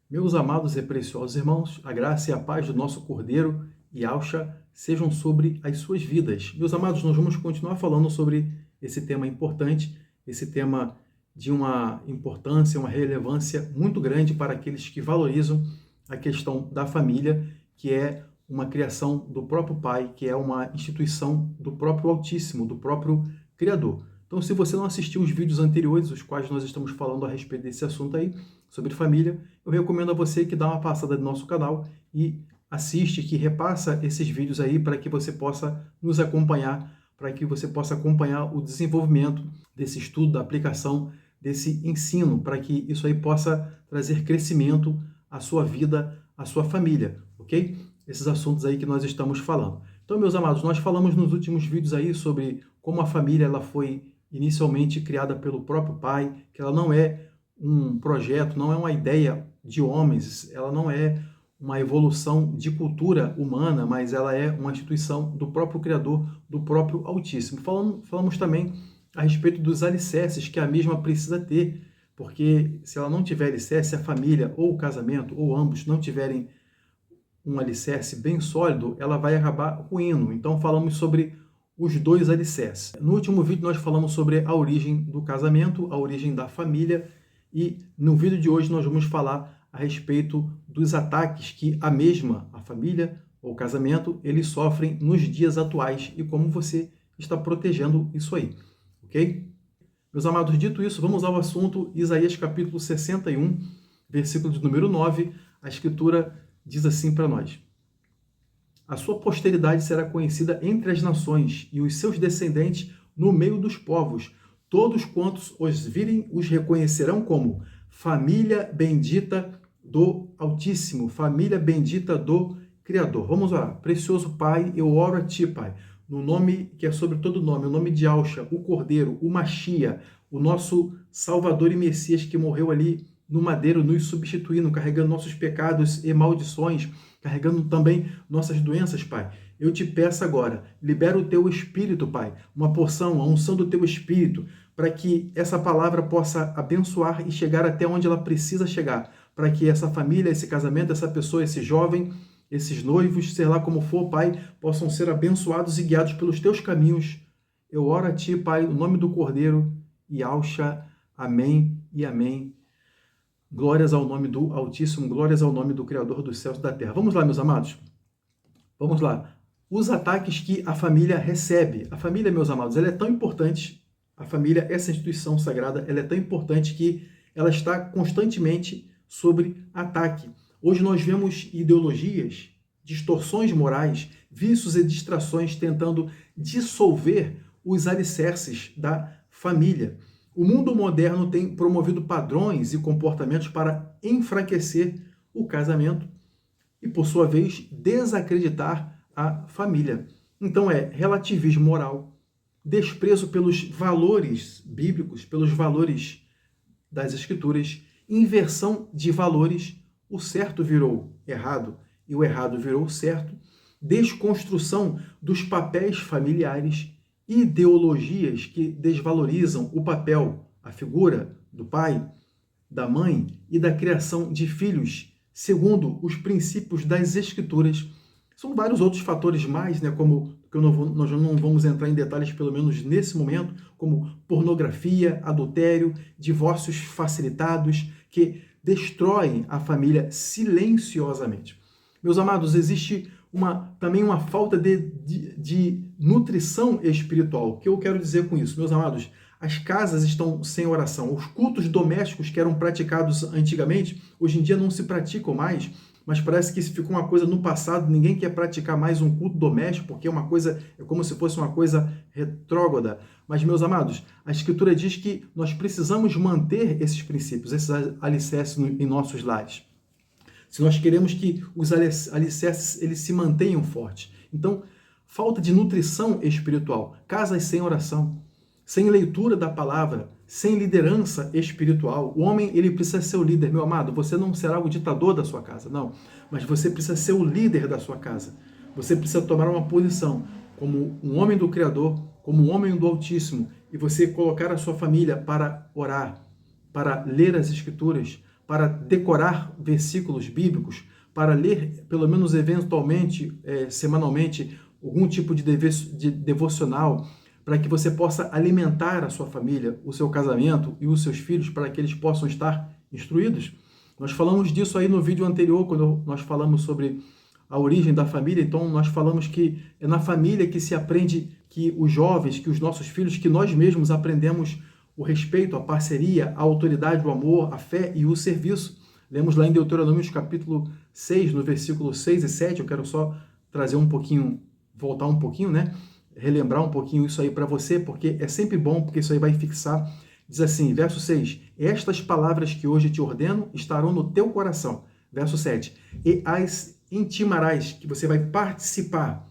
Meus amados e preciosos irmãos, a graça e a paz do nosso Cordeiro Yahushua sejam sobre as suas vidas. Meus amados, nós vamos continuar falando sobre esse tema importante, esse tema de uma importância, uma relevância muito grande para aqueles que valorizam a questão da família, que é uma criação do próprio Pai, que é uma instituição do próprio Altíssimo, do próprio Criador. Então, se você não assistiu os vídeos anteriores, os quais nós estamos falando a respeito desse assunto aí, sobre família, eu recomendo a você que dá uma passada no nosso canal e assiste, que repassa esses vídeos aí para que você possa nos acompanhar, para que você possa acompanhar o desenvolvimento desse estudo, da aplicação desse ensino, para que isso aí possa trazer crescimento à sua vida, à sua família, ok? Esses assuntos aí que nós estamos falando. Então, meus amados, nós falamos nos últimos vídeos aí sobre como a família ela foi inicialmente criada pelo próprio Pai, que ela não é um projeto, não é uma ideia de homens, ela não é uma evolução de cultura humana, mas ela é uma instituição do próprio Criador, do próprio Altíssimo. Falamos também a respeito dos alicerces que a mesma precisa ter, porque se ela não tiver alicerce, a família ou o casamento, ou ambos, não tiverem um alicerce bem sólido, ela vai acabar ruindo. Então falamos sobre os dois alicerces. No último vídeo nós falamos sobre a origem do casamento, a origem da família, e no vídeo de hoje nós vamos falar a respeito dos ataques que a família ou o casamento, eles sofrem nos dias atuais e como você está protegendo isso aí, ok? Meus amados, dito isso, vamos ao assunto Isaías capítulo 61, versículo de número 9. A Escritura diz assim para nós: a sua posteridade será conhecida entre as nações e os seus descendentes no meio dos povos. Todos quantos os virem os reconhecerão como família bendita do Altíssimo, família bendita do Criador. Vamos orar. Precioso Pai, eu oro a Ti, Pai, no nome que é sobre todo nome, o nome de Yahushua, o Cordeiro, o Machia, o nosso Salvador e Messias que morreu ali no madeiro, nos substituindo, carregando nossos pecados e maldições, carregando também nossas doenças, Pai. Eu te peço agora, libera o Teu Espírito, Pai, uma porção, a unção do Teu Espírito, para que essa palavra possa abençoar e chegar até onde ela precisa chegar, para que essa família, esse casamento, essa pessoa, esse jovem, esses noivos, sei lá como for, Pai, possam ser abençoados e guiados pelos Teus caminhos. Eu oro a Ti, Pai, no nome do Cordeiro, Yahushua, amém e amém. Glórias ao nome do Altíssimo, glórias ao nome do Criador dos céus e da terra. Vamos lá, meus amados? Vamos lá. Os ataques que a família recebe. A família, meus amados, ela é tão importante, a família, essa instituição sagrada, ela é tão importante que ela está constantemente sobre ataque. Hoje nós vemos ideologias, distorções morais, vícios e distrações tentando dissolver os alicerces da família. O mundo moderno tem promovido padrões e comportamentos para enfraquecer o casamento e, por sua vez, desacreditar a família. Então é relativismo moral, desprezo pelos valores bíblicos, pelos valores das Escrituras, inversão de valores, o certo virou errado e o errado virou certo, desconstrução dos papéis familiares, ideologias que desvalorizam o papel, a figura do pai, da mãe e da criação de filhos, segundo os princípios das Escrituras. São vários outros fatores mais, né, como que nós não vamos entrar em detalhes, pelo menos nesse momento, como pornografia, adultério, divórcios facilitados, que destroem a família silenciosamente. Meus amados, existe também uma falta de nutrição espiritual. O que eu quero dizer com isso? Meus amados, as casas estão sem oração. Os cultos domésticos que eram praticados antigamente, hoje em dia não se praticam mais, mas parece que isso ficou uma coisa no passado, ninguém quer praticar mais um culto doméstico, porque é como se fosse uma coisa retrógrada. Mas, meus amados, a Escritura diz que nós precisamos manter esses princípios, esses alicerces em nossos lares. Se nós queremos que os alicerces eles se mantenham fortes. Então, falta de nutrição espiritual, casas sem oração, sem leitura da palavra, sem liderança espiritual. O homem, ele precisa ser o líder, meu amado. Você não será o ditador da sua casa, não. Mas você precisa ser o líder da sua casa. Você precisa tomar uma posição como um homem do Criador, como um homem do Altíssimo, e você colocar a sua família para orar, para ler as Escrituras, para decorar versículos bíblicos, para ler, pelo menos eventualmente, semanalmente, algum tipo de devocional, para que você possa alimentar a sua família, o seu casamento e os seus filhos, para que eles possam estar instruídos? Nós falamos disso aí no vídeo anterior, quando nós falamos sobre a origem da família. Então nós falamos que é na família que se aprende, que os jovens, que os nossos filhos, que nós mesmos aprendemos o respeito, a parceria, a autoridade, o amor, a fé e o serviço. Lemos lá em Deuteronômio capítulo 6, no versículo 6 e 7, eu quero só trazer um pouquinho, voltar um pouquinho, né? Relembrar um pouquinho isso aí para você, porque é sempre bom, porque isso aí vai fixar. Diz assim, verso 6, estas palavras que hoje te ordeno estarão no teu coração. Verso 7, e as intimarás, que você vai participar,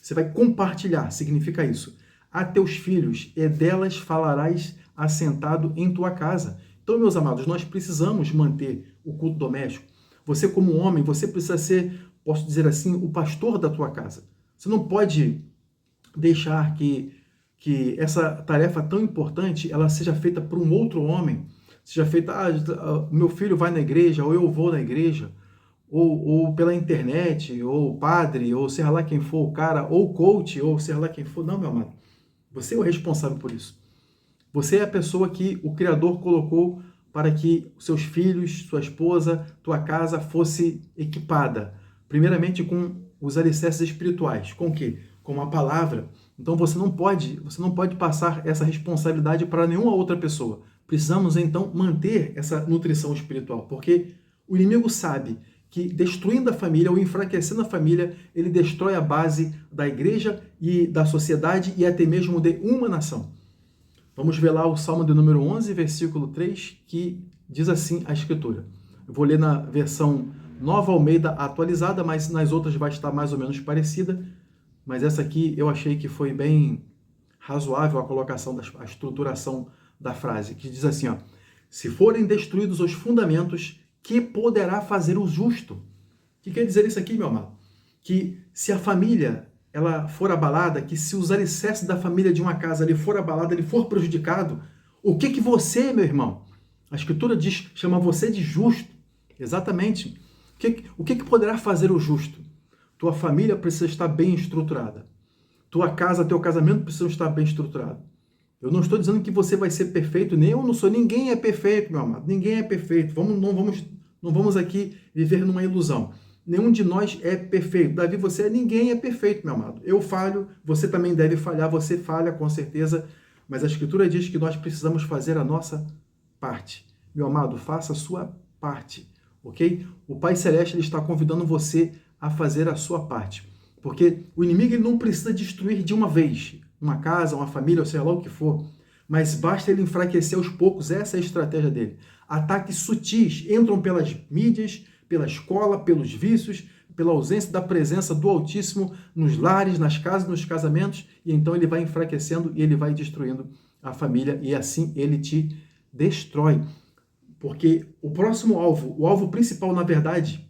você vai compartilhar, significa isso, a teus filhos, e delas falarás assentado em tua casa. Então, meus amados, nós precisamos manter o culto doméstico. Você, como homem, você precisa ser, posso dizer assim, o pastor da tua casa. Você não pode deixar que essa tarefa tão importante, ela seja feita por um outro homem, seja feita, meu filho vai na igreja, ou eu vou na igreja, ou pela internet, ou padre, ou seja lá quem for o cara, ou coach, ou seja lá quem for. Não, meu amado, você é o responsável por isso. Você é a pessoa que o Criador colocou para que seus filhos, sua esposa, tua casa fosse equipada, primeiramente com os alicerces espirituais. Com o quê? Com a palavra. Então você não pode passar essa responsabilidade para nenhuma outra pessoa. Precisamos então manter essa nutrição espiritual, porque o inimigo sabe que destruindo a família ou enfraquecendo a família, ele destrói a base da igreja e da sociedade e até mesmo de uma nação. Vamos ver lá o Salmo de número 11, versículo 3, que diz assim a Escritura. Eu vou ler na versão Nova Almeida atualizada, mas nas outras vai estar mais ou menos parecida. Mas essa aqui eu achei que foi bem razoável a colocação, a estruturação da frase, que diz assim, ó, se forem destruídos os fundamentos, que poderá fazer o justo? O que quer dizer isso aqui, meu amado? Que se a família ela for abalada, que se os alicerces da família de uma casa ele for abalado, ele for prejudicado, o que você, meu irmão? A Escritura diz, chama você de justo. Exatamente. O que poderá fazer o justo? Tua família precisa estar bem estruturada. Tua casa, teu casamento precisa estar bem estruturado. Eu não estou dizendo que você vai ser perfeito, nem eu não sou. Ninguém é perfeito, meu amado. Ninguém é perfeito. Não vamos aqui viver numa ilusão. Nenhum de nós é perfeito. Davi, ninguém é perfeito, meu amado. Eu falho, você também deve falhar, você falha com certeza, mas a Escritura diz que nós precisamos fazer a nossa parte. Meu amado, faça a sua parte, ok? O Pai Celeste ele está convidando você a fazer a sua parte, porque o inimigo ele não precisa destruir de uma vez uma casa, uma família, ou seja lá o que for, mas basta ele enfraquecer aos poucos. Essa é a estratégia dele. Ataques sutis entram pelas mídias, pela escola, pelos vícios, pela ausência da presença do Altíssimo nos lares, nas casas, nos casamentos, e então ele vai enfraquecendo e ele vai destruindo a família, e assim ele te destrói. Porque o próximo alvo, o alvo principal, na verdade,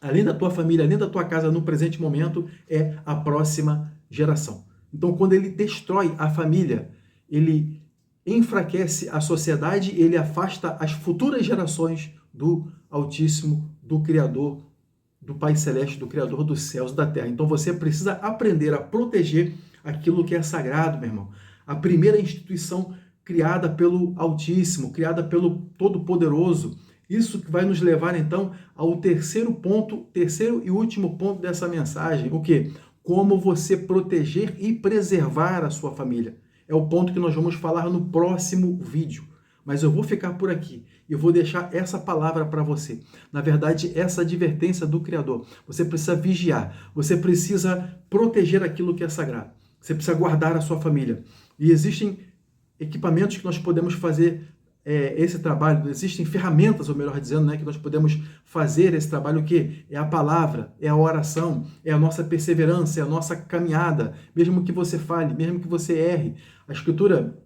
além da tua família, além da tua casa no presente momento, é a próxima geração. Então, quando ele destrói a família, ele enfraquece a sociedade, ele afasta as futuras gerações do Altíssimo, do Criador, do Pai Celeste, do Criador dos céus e da terra. Então você precisa aprender a proteger aquilo que é sagrado, meu irmão. A primeira instituição criada pelo Altíssimo, criada pelo Todo-Poderoso. Isso que vai nos levar, então, ao terceiro e último ponto dessa mensagem. O quê? Como você proteger e preservar a sua família. É o ponto que nós vamos falar no próximo vídeo. Mas eu vou ficar por aqui e eu vou deixar essa palavra para você. Na verdade, essa advertência do Criador. Você precisa vigiar, você precisa proteger aquilo que é sagrado. Você precisa guardar a sua família. E existem equipamentos que nós podemos fazer esse trabalho, existem ferramentas, ou melhor dizendo, né, que nós podemos fazer esse trabalho. O quê? É a palavra, é a oração, é a nossa perseverança, é a nossa caminhada, mesmo que você falhe, mesmo que você erre. A Escritura,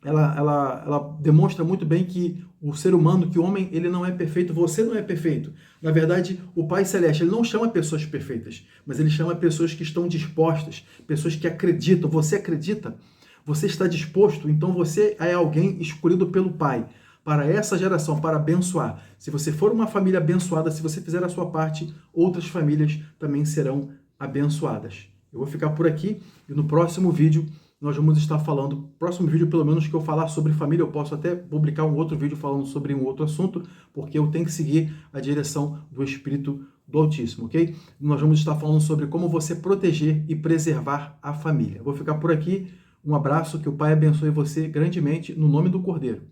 ela demonstra muito bem que o ser humano, que o homem, ele não é perfeito, você não é perfeito. Na verdade, o Pai Celeste, ele não chama pessoas perfeitas, mas ele chama pessoas que estão dispostas, pessoas que acreditam. Você acredita? Você está disposto? Então você é alguém escolhido pelo Pai para essa geração, para abençoar. Se você for uma família abençoada, se você fizer a sua parte, outras famílias também serão abençoadas. Eu vou ficar por aqui e no próximo vídeo nós vamos estar falando, próximo vídeo pelo menos que eu falar sobre família, eu posso até publicar um outro vídeo falando sobre um outro assunto, porque eu tenho que seguir a direção do Espírito do Altíssimo, ok? Nós vamos estar falando sobre como você proteger e preservar a família. Vou ficar por aqui, um abraço, que o Pai abençoe você grandemente, no nome do Cordeiro.